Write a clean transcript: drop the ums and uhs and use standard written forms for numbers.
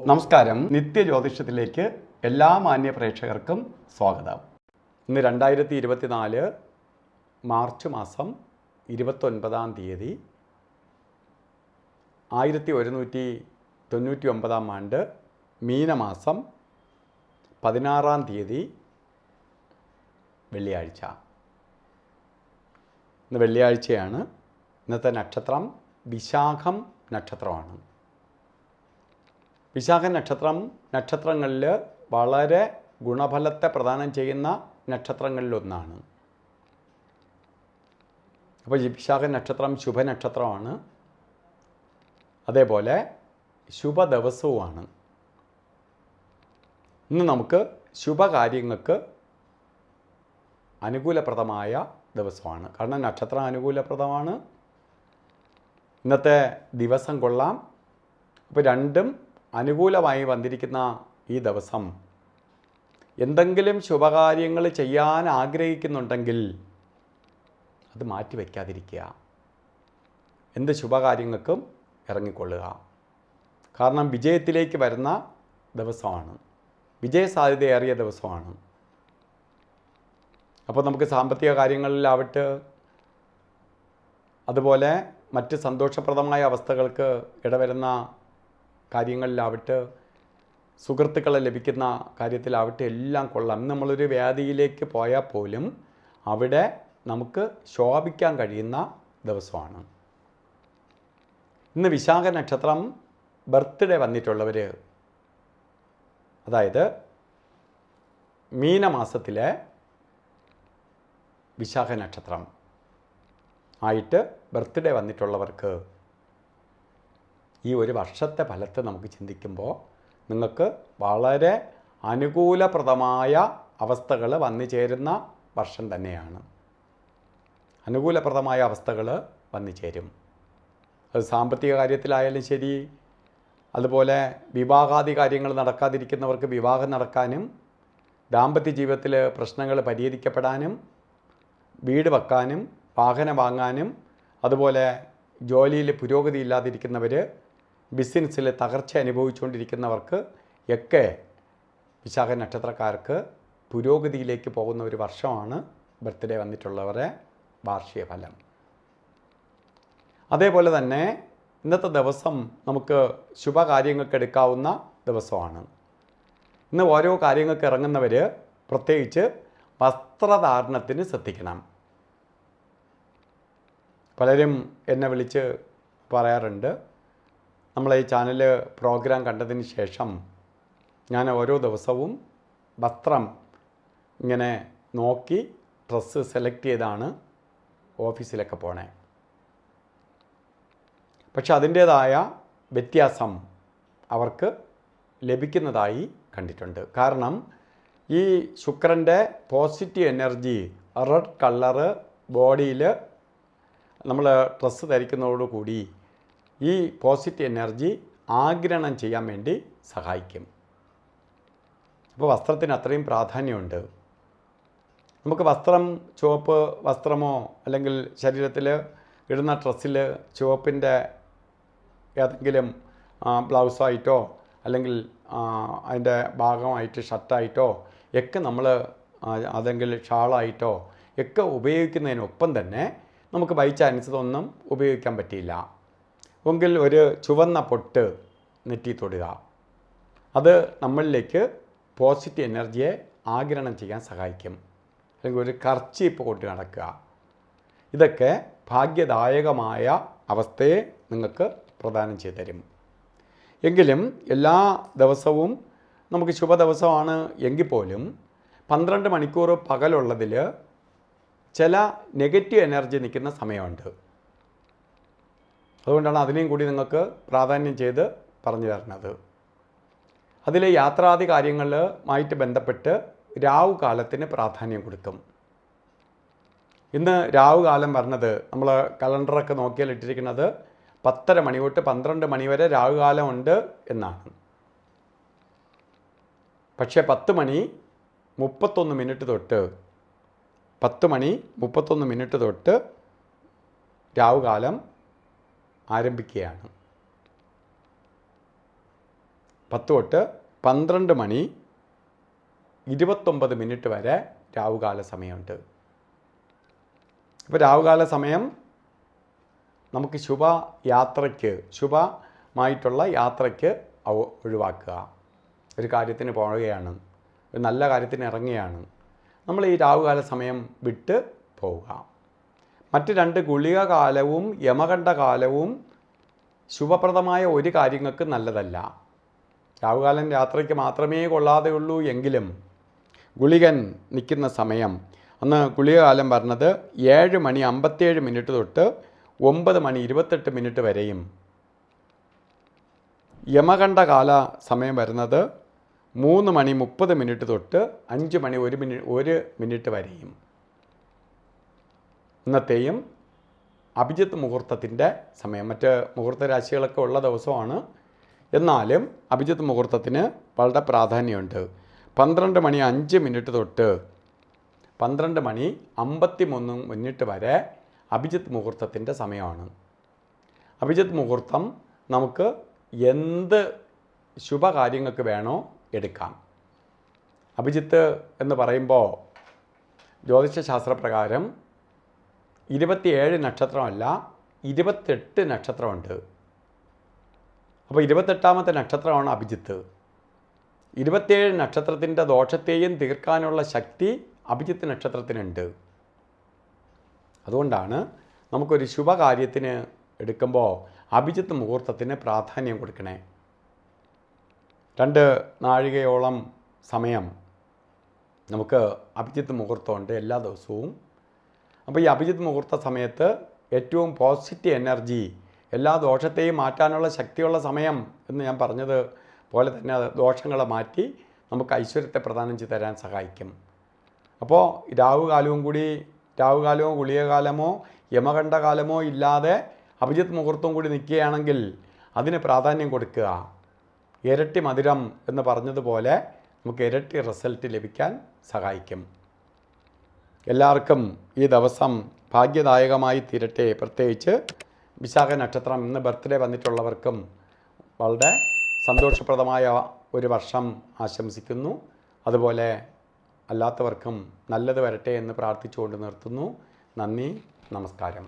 നമസ്കാരം. നിത്യജ്യോതിഷത്തിലേക്ക് എല്ലാ മാന്യ പ്രേക്ഷകർക്കും സ്വാഗതം. ഇന്ന് 2024 മാർച്ച് മാസം 29-ാം തീയതി 1199 ആണ്ട് മീനമാസം 16-ാം തീയതി വെള്ളിയാഴ്ച. ഇന്ന് വെള്ളിയാഴ്ചയാണ്. ഇന്നത്തെ നക്ഷത്രം വിശാഖം നക്ഷത്രമാണ്. വിശാഖ നക്ഷത്രങ്ങളിൽ വളരെ ഗുണഫലത്തെ പ്രദാനം ചെയ്യുന്ന നക്ഷത്രങ്ങളിലൊന്നാണ്. അപ്പോൾ ഈ വിശാഖ നക്ഷത്രം ശുഭനക്ഷത്രമാണ്, അതേപോലെ ശുഭദിവസവുമാണ്. ഇന്ന് നമുക്ക് ശുഭകാര്യങ്ങൾക്ക് അനുകൂലപ്രദമായ ദിവസമാണ്. കാരണം നക്ഷത്രം അനുകൂലപ്രദമാണ്, ഇന്നത്തെ ദിവസം കൊള്ളാം. അപ്പോൾ രണ്ടും അനുകൂലമായി വന്നിരിക്കുന്ന ഈ ദിവസം എന്തെങ്കിലും ശുഭകാര്യങ്ങൾ ചെയ്യാൻ ആഗ്രഹിക്കുന്നുണ്ടെങ്കിൽ അത് മാറ്റിവെക്കാതിരിക്കുക. എന്ത് ശുഭകാര്യങ്ങൾക്കും ഇറങ്ങിക്കൊള്ളുക. കാരണം വിജയത്തിലേക്ക് വരുന്ന ദിവസമാണ്, വിജയസാധ്യതയേറിയ ദിവസമാണ്. അപ്പോൾ നമുക്ക് സാമ്പത്തിക കാര്യങ്ങളിലാവട്ടെ, അതുപോലെ മറ്റ് സന്തോഷപ്രദമായ അവസ്ഥകൾക്ക് ഇടവരുന്ന കാര്യങ്ങളിലാവട്ടെ, സുഹൃത്തുക്കളെ ലഭിക്കുന്ന കാര്യത്തിലാവട്ടെ, എല്ലാം കൊള്ളാം. നമ്മളൊരു വ്യാധിയിലേക്ക് പോയാൽ പോലും അവിടെ നമുക്ക് ശോഭിക്കാൻ കഴിയുന്ന ദിവസമാണ്. ഇന്ന് വിശാഖ നക്ഷത്രം ബർത്ത്ഡേ വന്നിട്ടുള്ളവർ, അതായത് മീനമാസത്തിലെ വിശാഖ നക്ഷത്രം ആയിട്ട് ബർത്ത്ഡേ വന്നിട്ടുള്ളവർക്ക് ഈ ഒരു വർഷത്തെ ഫലത്തെ നമുക്ക് ചിന്തിക്കുമ്പോൾ നിങ്ങൾക്ക് വളരെ അനുകൂലപ്രദമായ അവസ്ഥകൾ വന്നു ചേരുന്ന വർഷം തന്നെയാണ്. അനുകൂലപ്രദമായ അവസ്ഥകൾ വന്നു ചേരും. അത് സാമ്പത്തിക കാര്യത്തിലായാലും ശരി, അതുപോലെ വിവാഹാദി കാര്യങ്ങൾ നടക്കാതിരിക്കുന്നവർക്ക് വിവാഹം നടക്കാനും, ദാമ്പത്യ ജീവിതത്തിൽ പ്രശ്നങ്ങൾ പരിഹരിക്കപ്പെടാനും, വീട് വെക്കാനും, വാഹനം വാങ്ങാനും, അതുപോലെ ജോലിയിൽ പുരോഗതി ഇല്ലാതിരിക്കുന്നവർ, ബിസിനസ്സിൽ തകർച്ച അനുഭവിച്ചുകൊണ്ടിരിക്കുന്നവർക്ക് ഒക്കെ വിശാഖ നക്ഷത്രക്കാർക്ക് പുരോഗതിയിലേക്ക് പോകുന്ന ഒരു വർഷമാണ് ബർത്ത്ഡേ വന്നിട്ടുള്ളവരെ വാർഷിക ഫലം. അതേപോലെ തന്നെ ഇന്നത്തെ ദിവസം നമുക്ക് ശുഭകാര്യങ്ങൾക്ക് എടുക്കാവുന്ന ദിവസമാണ്. ഇന്ന് ഓരോ കാര്യങ്ങൾക്ക് ഇറങ്ങുന്നവർ പ്രത്യേകിച്ച് വസ്ത്രധാരണത്തിന് ശ്രദ്ധിക്കണം. പലരും എന്നെ വിളിച്ച് പറയാറുണ്ട്, നമ്മളെ ഈ ചാനൽ പ്രോഗ്രാം കണ്ടതിന് ശേഷം ഞാൻ ഓരോ ദിവസവും വസ്ത്രം ഇങ്ങനെ നോക്കി ഡ്രസ്സ് സെലക്ട് ചെയ്താണ് ഓഫീസിലൊക്കെ പോണേ. പക്ഷെ അതിൻ്റേതായ വ്യത്യാസം അവർക്ക് ലഭിക്കുന്നതായി കണ്ടിട്ടുണ്ട്. കാരണം ഈ ശുക്രൻ്റെ പോസിറ്റീവ് എനർജി റെഡ് കളറ് ബോഡിയിൽ നമ്മൾ ഡ്രസ്സ് ധരിക്കുന്നതോടുകൂടി ഈ പോസിറ്റീവ് എനർജി ആഗിരണം ചെയ്യാൻ വേണ്ടി സഹായിക്കും. അപ്പോൾ വസ്ത്രത്തിന് അത്രയും പ്രാധാന്യമുണ്ട്. നമുക്ക് വസ്ത്രം ചുവപ്പ് വസ്ത്രമോ അല്ലെങ്കിൽ ശരീരത്തിൽ ഇടുന്ന ഡ്രസ്സിൽ ചുവപ്പിൻ്റെ ഏതെങ്കിലും ബ്ലൗസായിട്ടോ അല്ലെങ്കിൽ അതിൻ്റെ ഭാഗമായിട്ട് ഷർട്ടായിട്ടോ ഒക്കെ നമ്മൾ അതെങ്കിൽ ഷാളായിട്ടോ ഒക്കെ ഉപയോഗിക്കുന്നതിനൊപ്പം തന്നെ നമുക്ക് ബൈ ചാൻസ് ഇതൊന്നും ഉപയോഗിക്കാൻ പറ്റിയില്ല എങ്കിൽ ഒരു ചുവന്ന പൊട്ട് നെറ്റി തൊടുക. അത് നമ്മളിലേക്ക് പോസിറ്റീവ് എനർജിയെ ആഗിരണം ചെയ്യാൻ സഹായിക്കും. അല്ലെങ്കിൽ ഒരു കർച്ചീപ്പ് കൊണ്ട് നടക്കുക. ഇതൊക്കെ ഭാഗ്യദായകമായ അവസ്ഥയെ നിങ്ങൾക്ക് പ്രദാനം ചെയ്തു തരും. എങ്കിലും എല്ലാ ദിവസവും നമുക്ക് ശുഭദിവസമാണ് എങ്കിൽ പോലും 12 മണിക്കൂർ പകലുള്ളതിൽ ചില നെഗറ്റീവ് എനർജി നിൽക്കുന്ന സമയമുണ്ട്. അതുകൊണ്ടാണ് അതിനെയും കൂടി നിങ്ങൾക്ക് പ്രാധാന്യം ചെയ്ത് പറഞ്ഞു തരുന്നത്. അതിൽ യാത്രാദി കാര്യങ്ങളുമായിട്ട് ബന്ധപ്പെട്ട് രാഹു കാലത്തിന് പ്രാധാന്യം കൊടുക്കും. ഇന്ന് രാഹു കാലം പറഞ്ഞത് നമ്മൾ കലണ്ടറൊക്കെ നോക്കിയാൽ ഇട്ടിരിക്കുന്നത് 10:30 മണി തൊട്ട് 12 മണി വരെ രാഹുകാലം ഉണ്ട് എന്നാണ്. പക്ഷേ 10 മണി 31 മിനിറ്റ് തൊട്ട് 10 മണി 31 മിനിറ്റ് തൊട്ട് രാഹുകാലം ആരംഭിക്കുകയാണ്. 10 തൊട്ട് 12 മണി 29 മിനിറ്റ് വരെ രാവുകാല സമയമുണ്ട്. ഇപ്പോൾ രാവുകാല സമയം നമുക്ക് ശുഭമായിട്ടുള്ള യാത്രയ്ക്ക് ഒഴിവാക്കുക. ഒരു കാര്യത്തിന് പോവുകയാണ്, ഒരു നല്ല കാര്യത്തിന് ഇറങ്ങുകയാണ്, നമ്മൾ ഈ രാവുകാല സമയം വിട്ട് പോവുക. മറ്റ് 2 ഗുളിക കാലവും യമകണ്ഠ കാലവും ശുഭപ്രദമായ ഒരു കാര്യങ്ങൾക്ക് നല്ലതല്ല. രാവുകാലം യാത്രയ്ക്ക് മാത്രമേ കൊള്ളാതെയുള്ളൂ എങ്കിലും ഗുളികൻ നിൽക്കുന്ന സമയം, അന്ന് ഗുളികകാലം പറഞ്ഞത് 7 മണി 57 മിനിറ്റ് തൊട്ട് 9 മണി 28 മിനിറ്റ് വരെയും, യമകണ്ഠ കാല സമയം വരുന്നത് 3 മണി 30 മിനിറ്റ് തൊട്ട് 5 മണി 1 മിനിറ്റ് വരെയും. ഇന്നത്തെയും അഭിജിത്ത് മുഹൂർത്തത്തിൻ്റെ സമയം, മറ്റ് മുഹൂർത്ത രാശികളൊക്കെ ഉള്ള ദിവസമാണ്, എന്നാലും അഭിജിത്ത് മുഹൂർത്തത്തിന് വളരെ പ്രാധാന്യമുണ്ട്. 12 മണി 5 മിനിറ്റ് തൊട്ട് 12 മണി 53 മിനിറ്റ് വരെ അഭിജിത്ത് മുഹൂർത്തത്തിൻ്റെ സമയമാണ്. അഭിജിത്ത് മുഹൂർത്തം നമുക്ക് എന്ത് ശുഭകാര്യങ്ങൾക്ക് വേണോ എടുക്കാം. അഭിജിത്ത് എന്ന് പറയുമ്പോൾ ജ്യോതിഷശാസ്ത്രപ്രകാരം 27 നക്ഷത്രമല്ല 28 നക്ഷത്രമുണ്ട്. അപ്പോൾ 28ാമത്തെ നക്ഷത്രമാണ് അഭിജിത്ത്. 27 നക്ഷത്രത്തിൻ്റെ ദോഷത്തെയും തീർക്കാനുള്ള ശക്തി അഭിജിത്ത് നക്ഷത്രത്തിനുണ്ട്. അതുകൊണ്ടാണ് നമുക്കൊരു ശുഭകാര്യത്തിന് എടുക്കുമ്പോൾ അഭിജിത്ത് മുഹൂർത്തത്തിന് പ്രാധാന്യം കൊടുക്കണേ. 2 നാഴികയോളം സമയം നമുക്ക് അഭിജിത്ത് മുഹൂർത്തമുണ്ട് എല്ലാ ദിവസവും. അപ്പോൾ ഈ അഭിജിത്ത് മുഹൂർത്ത സമയത്ത് ഏറ്റവും പോസിറ്റീവ് എനർജി, എല്ലാ ദോഷത്തെയും മാറ്റാനുള്ള ശക്തിയുള്ള സമയം എന്ന് ഞാൻ പറഞ്ഞത് പോലെ തന്നെ ദോഷങ്ങളെ മാറ്റി നമുക്ക് ഐശ്വര്യത്തെ പ്രദാനം ചെയ്ത് തരാൻ സഹായിക്കും. അപ്പോൾ രാവുകാലവും ഗുളികകാലമോ യമകണ്ഠകാലമോ ഇല്ലാതെ അഭിജിത്ത് മുഹൂർത്തവും കൂടി നിൽക്കുകയാണെങ്കിൽ അതിന് പ്രാധാന്യം കൊടുക്കുക. ഇരട്ടി മധുരം എന്ന് പറഞ്ഞതുപോലെ നമുക്ക് ഇരട്ടി റിസൾട്ട് ലഭിക്കാൻ സഹായിക്കും. എല്ലാവർക്കും ഈ ദിവസം ഭാഗ്യദായകമായി തീരട്ടെ. പ്രത്യേകിച്ച് വിശാഖ നക്ഷത്രം ഇന്ന് ബർത്ത്ഡേ വന്നിട്ടുള്ളവർക്കും വളരെ സന്തോഷപ്രദമായ ഒരു വർഷം ആശംസിക്കുന്നു. അതുപോലെ അല്ലാത്തവർക്കും നല്ലത് വരട്ടെ എന്ന് പ്രാർത്ഥിച്ചുകൊണ്ട് നിർത്തുന്നു. നന്ദി, നമസ്കാരം.